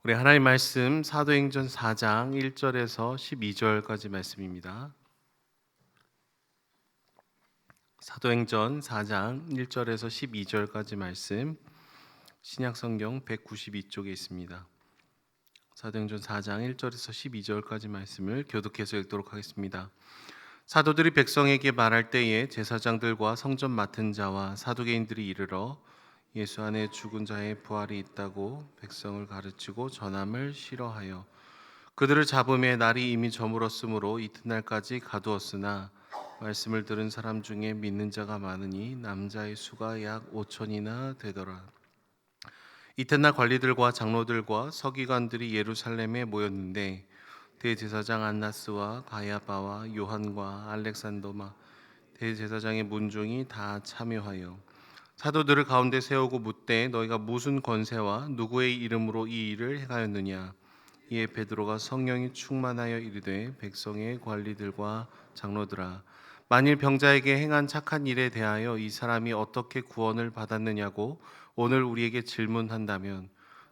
우리 하나님 말씀 사도행전 4장 1절에서 12절까지 말씀입니다. 사도행전 4장 1절에서 12절까지 말씀 신약성경 192쪽에 있습니다. 사도행전 4장 1절에서 12절까지 말씀을 교독해서 읽도록 하겠습니다. 사도들이 백성에게 말할 때에 제사장들과 성전 맡은 자와 사두개인들이 이르러 예수 안에 죽은 자의 부활이 있다고 백성을 가르치고 전함을 싫어하여 그들을 잡음에 날이 이미 저물었으므로 이튿날까지 가두었으나 말씀을 들은 사람 중에 믿는 자가 많으니 남자의 수가 약 5천이나 되더라. 이튿날 관리들과 장로들과 서기관들이 예루살렘에 모였는데 대제사장 안나스와 가야바와 요한과 알렉산더마 대제사장의 문중이 다 참여하여 사도들을 가운데 세우고 묻되 너희가 무슨 권세와 누구의 이름으로 이 일을 행하였느냐. 이에 베드로가 성령이 충만하여 이르되 백성의 관리들과 장로들아 만일 병자에게 행한 착한 일에 대하여 이 사람이 어떻게 구원을 받았느냐고 오늘 우리에게 질문한다면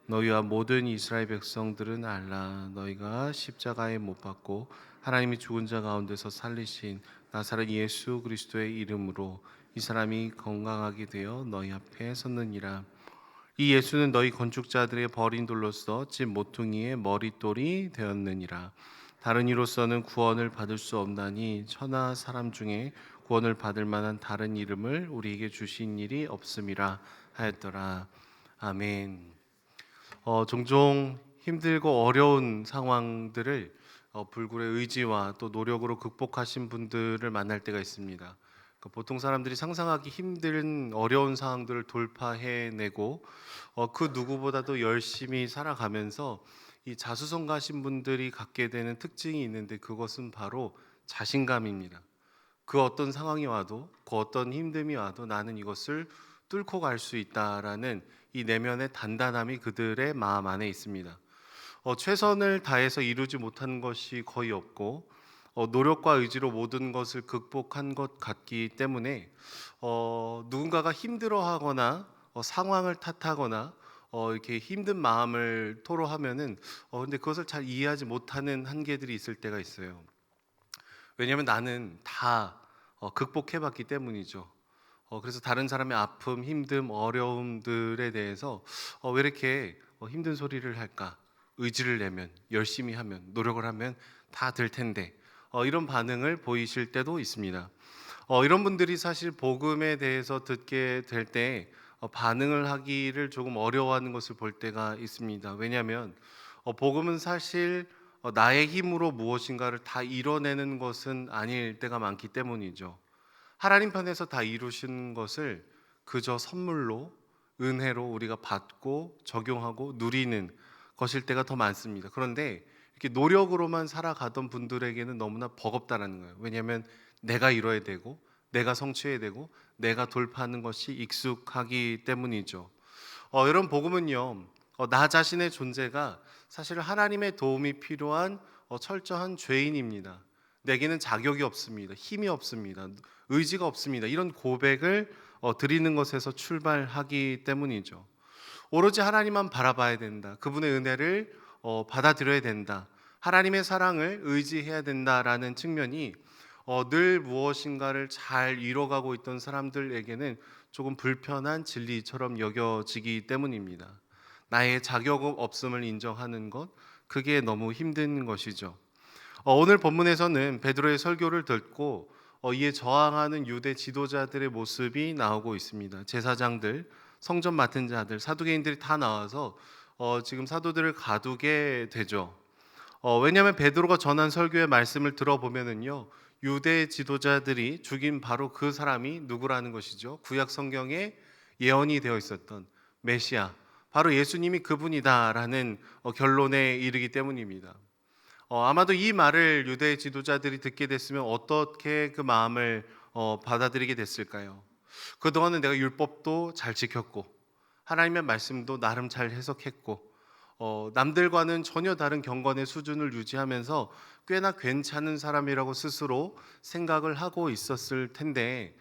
너희와 모든 이스라엘 백성들은 알라. 너희가 십자가에 못 박고 하나님이 죽은 자 가운데서 살리신 나사렛 예수 그리스도의 이름으로 이 사람이 건강하게 되어 너희 앞에 섰느니라. 이 예수는 너희 건축자들의 버린 돌로서 집 모퉁이의 머릿돌이 되었느니라. 다른 이로서는 구원을 받을 수 없나니 천하 사람 중에 구원을 받을 만한 다른 이름을 우리에게 주신 일이 없음이라 하였더라. 아멘. 종종 힘들고 어려운 상황들을 불굴의 의지와 또 노력으로 극복하신 분들을 만날 때가 있습니다. 보통 사람들이 상상하기 힘든 어려운 상황들을 돌파해내고 그 누구보다도 열심히 살아가면서 이 자수성가하신 분들이 갖게 되는 특징이 있는데 그것은 바로 자신감입니다. 그 어떤 상황이 와도 그 어떤 힘듦이 와도 나는 이것을 뚫고 갈 수 있다라는 이 내면의 단단함이 그들의 마음 안에 있습니다. 최선을 다해서 이루지 못한 것이 거의 없고 노력과 의지로 모든 것을 극복한 것 같기 때문에 누군가가 힘들어하거나 상황을 탓하거나 이렇게 힘든 마음을 토로하면은 근데 그것을 잘 이해하지 못하는 한계들이 있을 때가 있어요. 왜냐하면 나는 다 극복해봤기 때문이죠. 그래서 다른 사람의 아픔, 힘듦, 어려움들에 대해서 왜 이렇게 힘든 소리를 할까? 의지를 내면, 열심히 하면, 노력을 하면 다 될 텐데 이런 반응을 보이실 때도 있습니다. 이런 분들이 사실 복음에 대해서 듣게 될 때 반응을 하기를 조금 어려워하는 것을 볼 때가 있습니다. 왜냐하면 복음은 사실 나의 힘으로 무엇인가를 다 이뤄내는 것은 아닐 때가 많기 때문이죠. 하나님 편에서 다 이루신 것을 그저 선물로 은혜로 우리가 받고 적용하고 누리는 것일 때가 더 많습니다. 그런데 이렇게 노력으로만 살아가던 분들에게는 너무나 버겁다라는 거예요. 왜냐하면 내가 이뤄야 되고 내가 성취해야 되고 내가 돌파하는 것이 익숙하기 때문이죠. 여러분 복음은요. 나 자신의 존재가 사실 하나님의 도움이 필요한 철저한 죄인입니다. 내게는 자격이 없습니다. 힘이 없습니다. 의지가 없습니다. 이런 고백을 드리는 것에서 출발하기 때문이죠. 오로지 하나님만 바라봐야 된다. 그분의 은혜를 받아들여야 된다. 하나님의 사랑을 의지해야 된다라는 측면이 늘 무엇인가를 잘 이뤄가고 있던 사람들에게는 조금 불편한 진리처럼 여겨지기 때문입니다. 나의 자격 없음을 인정하는 것, 그게 너무 힘든 것이죠. 오늘 본문에서는 베드로의 설교를 듣고 이에 저항하는 유대 지도자들의 모습이 나오고 있습니다. 제사장들, 성전 맡은 자들, 사두개인들이 다 나와서 지금 사도들을 가두게 되죠. 왜냐하면 베드로가 전한 설교의 말씀을 들어보면은요, 유대 지도자들이 죽인 바로 그 사람이 누구라는 것이죠. 구약 성경에 예언이 되어 있었던 메시아, 바로 예수님이 그분이다라는 결론에 이르기 때문입니다. 아마도 이 말을 유대 지도자들이 듣게 됐으면 어떻게 그 마음을 받아들이게 됐을까요? 그동안은 내가 율법도 잘 지켰고 하나님의 말씀도 나름 잘 해석했고 남들과는 전혀 다른 경건의 수준을 유지하면서 꽤나 괜찮은 사람이라고 스스로 생각을 하고 있었을 텐데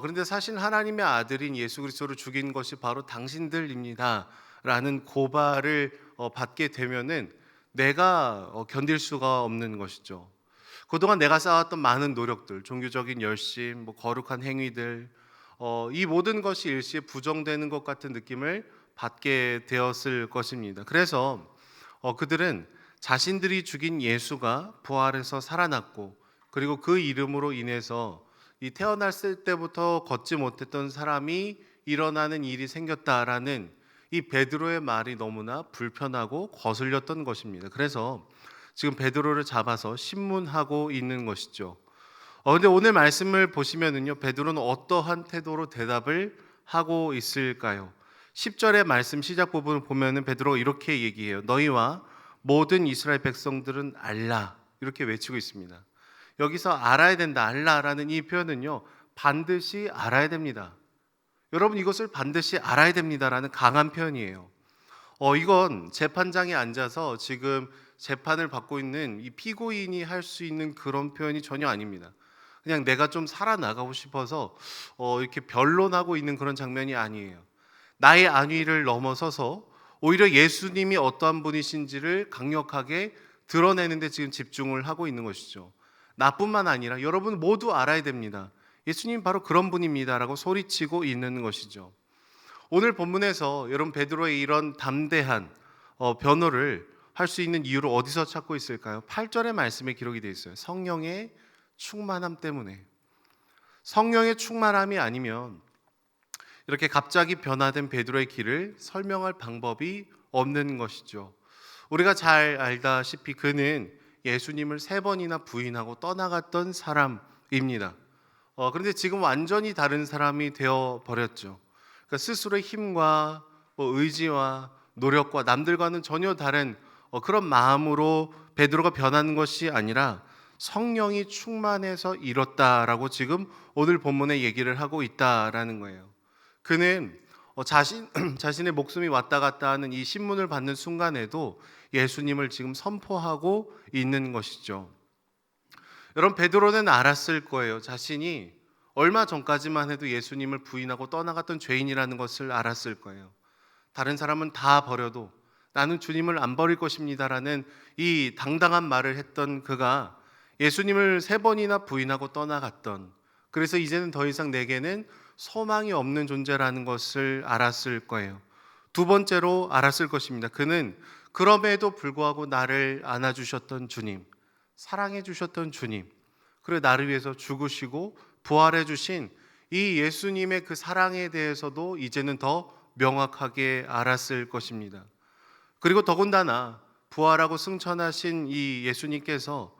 그런데 사실 하나님의 아들인 예수 그리스도를 죽인 것이 바로 당신들입니다 라는 고발을 받게 되면은 내가 견딜 수가 없는 것이죠. 그동안 내가 쌓았던 많은 노력들, 종교적인 열심, 거룩한 행위들, 이 모든 것이 일시에 부정되는 것 같은 느낌을 받게 되었을 것입니다. 그래서 그들은 자신들이 죽인 예수가 부활해서 살아났고, 그리고 그 이름으로 인해서 이 태어났을 때부터 걷지 못했던 사람이 일어나는 일이 생겼다라는 이 베드로의 말이 너무나 불편하고 거슬렸던 것입니다. 그래서 지금 베드로를 잡아서 신문하고 있는 것이죠. 근데 오늘 말씀을 보시면은요, 베드로는 어떠한 태도로 대답을 하고 있을까요? 10절의 말씀 시작 부분을 보면은 베드로가 이렇게 얘기해요. 너희와 모든 이스라엘 백성들은 알라, 이렇게 외치고 있습니다. 여기서 알아야 된다, 알라라는 이 표현은요, 반드시 알아야 됩니다. 여러분, 이것을 반드시 알아야 됩니다라는 강한 표현이에요. 이건 재판장에 앉아서 지금 재판을 받고 있는 이 피고인이 할 수 있는 그런 표현이 전혀 아닙니다. 그냥 내가 좀 살아나가고 싶어서 이렇게 변론하고 있는 그런 장면이 아니에요. 나의 안위를 넘어서서 오히려 예수님이 어떠한 분이신지를 강력하게 드러내는데 지금 집중을 하고 있는 것이죠. 나뿐만 아니라 여러분 모두 알아야 됩니다. 예수님 바로 그런 분입니다라고 소리치고 있는 것이죠. 오늘 본문에서 여러분 베드로의 이런 담대한 변호를 할 수 있는 이유를 어디서 찾고 있을까요? 8절의 말씀에 기록이 되어 있어요. 성령의 충만함 때문에. 성령의 충만함이 아니면 이렇게 갑자기 변화된 베드로의 길을 설명할 방법이 없는 것이죠. 우리가 잘 알다시피 그는 예수님을 3번이나 부인하고 떠나갔던 사람입니다. 그런데 지금 완전히 다른 사람이 되어 버렸죠. 그러니까 스스로의 힘과 의지와 노력과 남들과는 전혀 다른 그런 마음으로 베드로가 변하는 것이 아니라 성령이 충만해서 이뤘다라고 지금 오늘 본문에 얘기를 하고 있다라는 거예요. 그는 자신의 목숨이 왔다 갔다 하는 이 신문을 받는 순간에도 예수님을 지금 선포하고 있는 것이죠. 여러분 베드로는 알았을 거예요. 자신이 얼마 전까지만 해도 예수님을 부인하고 떠나갔던 죄인이라는 것을 알았을 거예요. 다른 사람은 다 버려도 나는 주님을 안 버릴 것입니다라는 이 당당한 말을 했던 그가 예수님을 3번이나 부인하고 떠나갔던, 그래서 이제는 더 이상 내게는 소망이 없는 존재라는 것을 알았을 거예요. 두 번째로 알았을 것입니다. 그는 그럼에도 불구하고 나를 안아주셨던 주님, 사랑해 주셨던 주님, 그리고 나를 위해서 죽으시고 부활해 주신 이 예수님의 그 사랑에 대해서도 이제는 더 명확하게 알았을 것입니다. 그리고 더군다나 부활하고 승천하신 이 예수님께서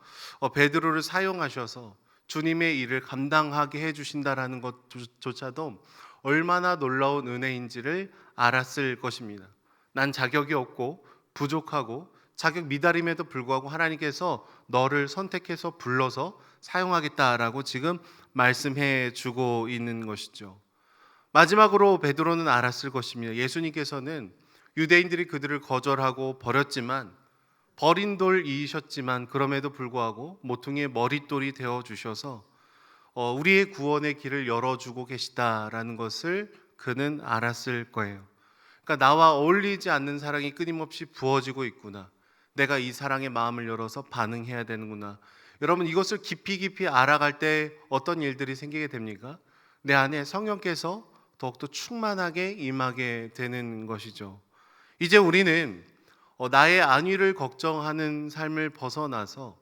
베드로를 사용하셔서 주님의 일을 감당하게 해주신다라는 것조차도 얼마나 놀라운 은혜인지를 알았을 것입니다. 난 자격이 없고 부족하고 자격 미달임에도 불구하고 하나님께서 너를 선택해서 불러서 사용하겠다라고 지금 말씀해 주고 있는 것이죠. 마지막으로 베드로는 알았을 것입니다. 예수님께서는 유대인들이 그들을 거절하고 버렸지만, 버린 돌이셨지만 그럼에도 불구하고 모퉁이의 머릿돌이 되어 주셔서 우리의 구원의 길을 열어주고 계시다라는 것을 그는 알았을 거예요. 그러니까 나와 어울리지 않는 사랑이 끊임없이 부어지고 있구나. 내가 이 사랑의 마음을 열어서 반응해야 되는구나. 여러분 이것을 깊이 알아갈 때 어떤 일들이 생기게 됩니까? 내 안에 성령께서 더욱더 충만하게 임하게 되는 것이죠. 이제 우리는 나의 안위를 걱정하는 삶을 벗어나서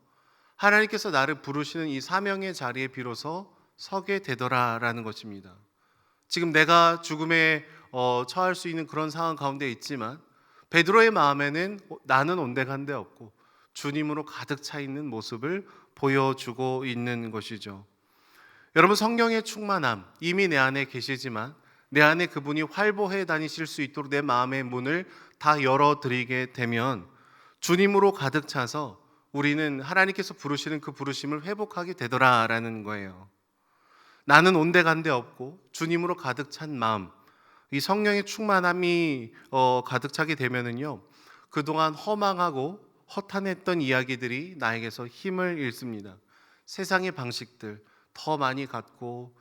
하나님께서 나를 부르시는 이 사명의 자리에 비로소 서게 되더라라는 것입니다. 지금 내가 죽음에 처할 수 있는 그런 상황 가운데 있지만 베드로의 마음에는 나는 온데간데 없고 주님으로 가득 차 있는 모습을 보여주고 있는 것이죠. 여러분 성령의 충만함 이미 내 안에 계시지만 내 안에 그분이 활보해 다니실 수 있도록 내 마음의 문을 다 열어드리게 되면 주님으로 가득 차서 우리는 하나님께서 부르시는 그 부르심을 회복하게 되더라라는 거예요. 나는 온데간데 없고 주님으로 가득 찬 마음, 이 성령의 충만함이 가득 차게 되면은요, 그동안 허망하고 허탄했던 이야기들이 나에게서 힘을 잃습니다. 세상의 방식들 더 많이 갖고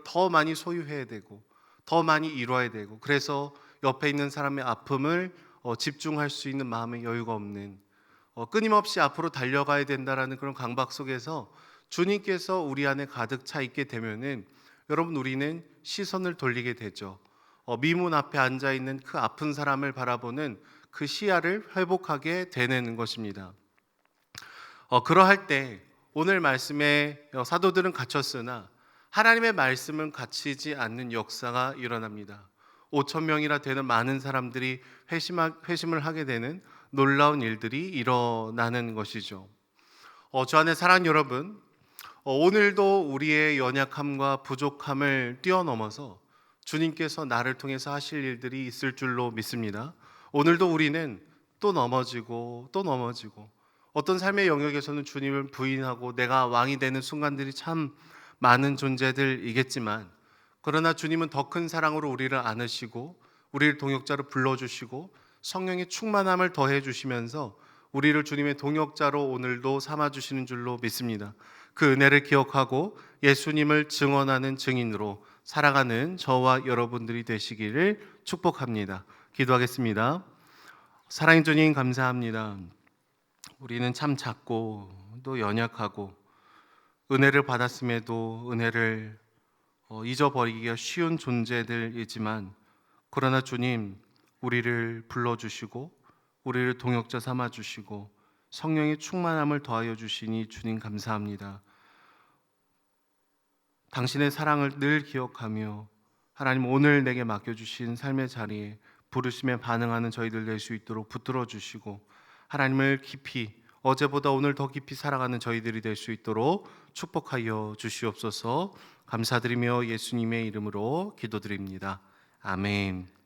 더 많이 소유해야 되고 더 많이 이뤄야 되고, 그래서 옆에 있는 사람의 아픔을 집중할 수 있는 마음의 여유가 없는, 끊임없이 앞으로 달려가야 된다라는 그런 강박 속에서 주님께서 우리 안에 가득 차 있게 되면은 여러분, 우리는 시선을 돌리게 되죠. 미문 앞에 앉아 있는 그 아픈 사람을 바라보는 그 시야를 회복하게 되는 것입니다. 그러할 때 오늘 말씀에 사도들은 갇혔으나 하나님의 말씀은 갇히지 않는 역사가 일어납니다. 5천 명이나 되는 많은 사람들이 회심을 하게 되는 놀라운 일들이 일어나는 것이죠. 저 안에 사랑하는 여러분, 오늘도 우리의 연약함과 부족함을 뛰어넘어서 주님께서 나를 통해서 하실 일들이 있을 줄로 믿습니다. 오늘도 우리는 또 넘어지고 또 넘어지고, 어떤 삶의 영역에서는 주님을 부인하고 내가 왕이 되는 순간들이 참 많은 존재들이겠지만, 그러나 주님은 더 큰 사랑으로 우리를 안으시고 우리를 동역자로 불러주시고 성령의 충만함을 더해 주시면서 우리를 주님의 동역자로 오늘도 삼아주시는 줄로 믿습니다. 그 은혜를 기억하고 예수님을 증언하는 증인으로 살아가는 저와 여러분들이 되시기를 축복합니다. 기도하겠습니다. 사랑의 주님, 감사합니다. 우리는 참 작고 또 연약하고 은혜를 받았음에도 은혜를 잊어버리기가 쉬운 존재들이지만, 그러나 주님, 우리를 불러주시고 우리를 동역자 삼아주시고 성령의 충만함을 더하여 주시니 주님 감사합니다. 당신의 사랑을 늘 기억하며 하나님, 오늘 내게 맡겨주신 삶의 자리에 부르심에 반응하는 저희들 될 수 있도록 붙들어 주시고, 하나님을 깊이, 어제보다 오늘 더 깊이 살아가는 저희들이 될 수 있도록 축복하여 주시옵소서. 감사드리며 예수님의 이름으로 기도드립니다. 아멘.